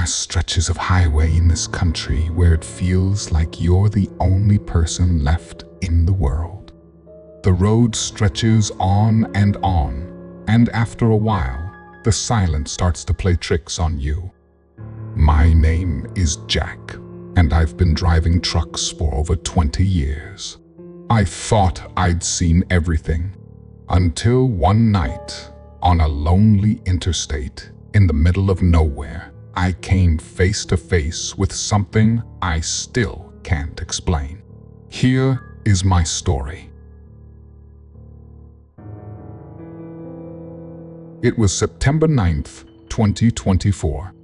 vast stretches of highway in this country where it feels like you're the only person left in the world. The road stretches on, and after a while, the silence starts to play tricks on you. My name is Jack, and I've been driving trucks for over 20 years. I thought I'd seen everything, until one night, on a lonely interstate in the middle of nowhere, I came face to face with something I still can't explain. Here is my story. It was September 9th, 2024.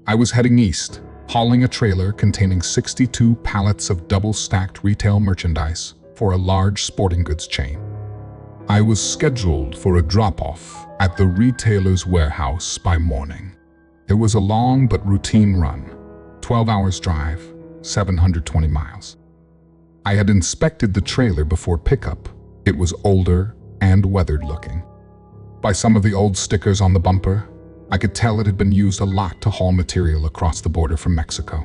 I was heading east, hauling a trailer containing 62 pallets of double-stacked retail merchandise for a large sporting goods chain. I was scheduled for a drop-off at the retailer's warehouse by morning. It was a long but routine run, 12 hours drive, 720 miles. I had inspected the trailer before pickup. It was older and weathered looking. By some of the old stickers on the bumper, I could tell it had been used a lot to haul material across the border from Mexico.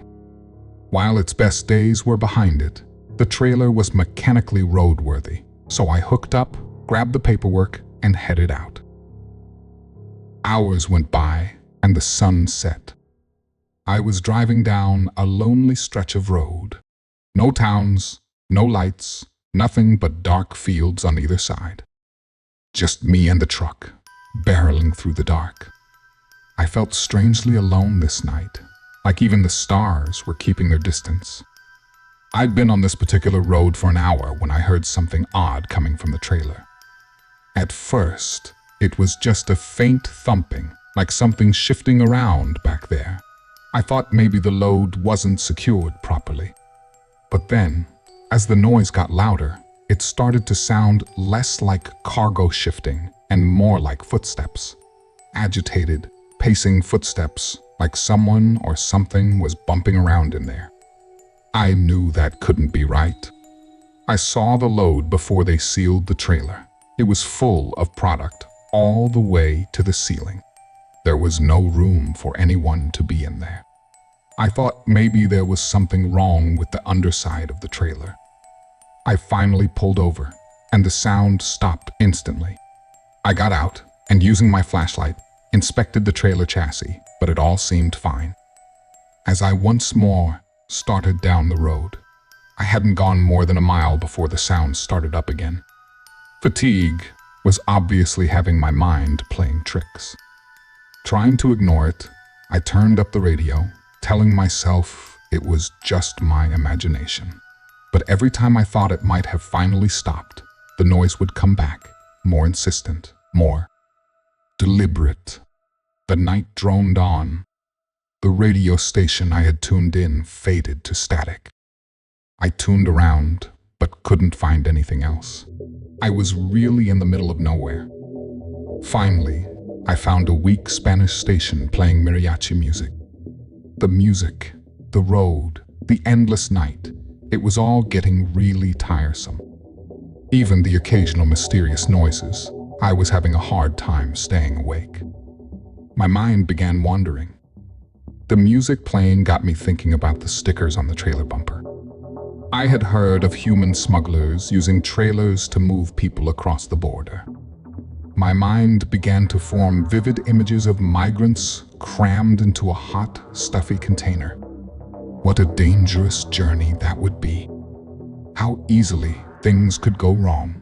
While its best days were behind it, the trailer was mechanically roadworthy, so I hooked up, grabbed the paperwork, and headed out. Hours went by, and the sun set. I was driving down a lonely stretch of road. No towns, no lights, nothing but dark fields on either side. Just me and the truck, barreling through the dark. I felt strangely alone this night, like even the stars were keeping their distance. I'd been on this particular road for an hour when I heard something odd coming from the trailer. At first, it was just a faint thumping, like something shifting around back there. I thought maybe the load wasn't secured properly. But then, as the noise got louder, it started to sound less like cargo shifting and more like footsteps. Agitated, pacing footsteps, like someone or something was bumping around in there. I knew that couldn't be right. I saw the load before they sealed the trailer. It was full of product all the way to the ceiling. There was no room for anyone to be in there. I thought maybe there was something wrong with the underside of the trailer. I finally pulled over, and the sound stopped instantly. I got out, and using my flashlight, inspected the trailer chassis, but it all seemed fine. As I once more started down the road, I hadn't gone more than a mile before the sound started up again. Fatigue was obviously having my mind playing tricks. Trying to ignore it, I turned up the radio, telling myself it was just my imagination. But every time I thought it might have finally stopped, the noise would come back, more insistent, more deliberate. The night droned on. The radio station I had tuned in faded to static. I tuned around, but couldn't find anything else. I was really in the middle of nowhere. Finally, I found a weak Spanish station playing mariachi music. The music, the road, the endless night, it was all getting really tiresome. Even the occasional mysterious noises, I was having a hard time staying awake. My mind began wandering. The music playing got me thinking about the stickers on the trailer bumper. I had heard of human smugglers using trailers to move people across the border. My mind began to form vivid images of migrants crammed into a hot, stuffy container. What a dangerous journey that would be. How easily things could go wrong.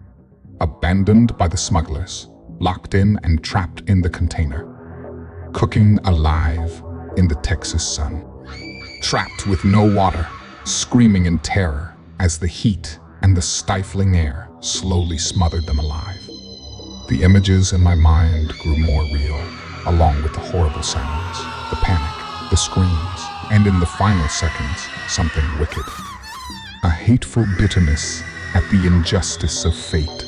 Abandoned by the smugglers, locked in and trapped in the container. Cooking alive in the Texas sun. Trapped with no water, screaming in terror as the heat and the stifling air slowly smothered them alive. The images in my mind grew more real, along with the horrible sounds, the panic, the screams, and in the final seconds, something wicked. A hateful bitterness at the injustice of fate.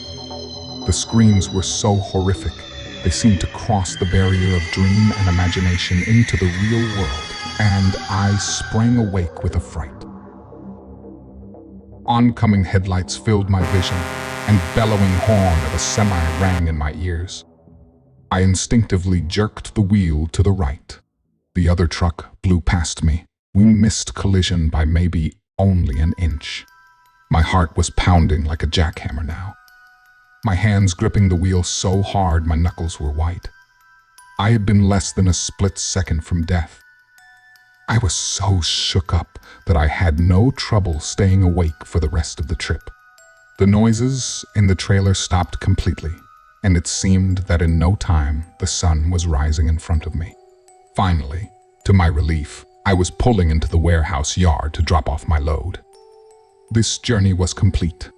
The screams were so horrific, they seemed to cross the barrier of dream and imagination into the real world, and I sprang awake with a fright. Oncoming headlights filled my vision, and bellowing horn of a semi rang in my ears. I instinctively jerked the wheel to the right. The other truck blew past me. We missed collision by maybe only an inch. My heart was pounding like a jackhammer now. My hands gripping the wheel so hard my knuckles were white. I had been less than a split second from death. I was so shook up that I had no trouble staying awake for the rest of the trip. The noises in the trailer stopped completely, and it seemed that in no time the sun was rising in front of me. Finally, to my relief, I was pulling into the warehouse yard to drop off my load. This journey was complete,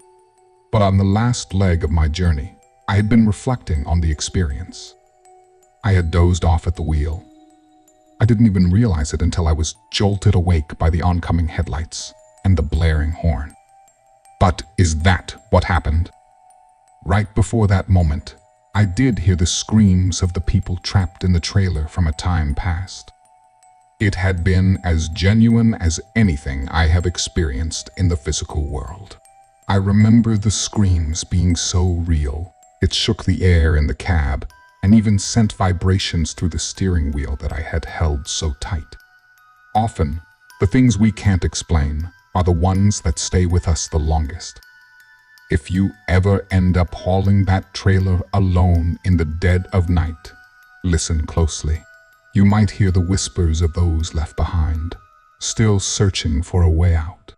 but on the last leg of my journey, I had been reflecting on the experience. I had dozed off at the wheel. I didn't even realize it until I was jolted awake by the oncoming headlights and the blaring horn. But is that what happened? Right before that moment, I did hear the screams of the people trapped in the trailer from a time past. It had been as genuine as anything I have experienced in the physical world. I remember the screams being so real. It shook the air in the cab and even sent vibrations through the steering wheel that I had held so tight. Often, the things we can't explain are the ones that stay with us the longest. If you ever end up hauling that trailer alone in the dead of night, listen closely. You might hear the whispers of those left behind, still searching for a way out.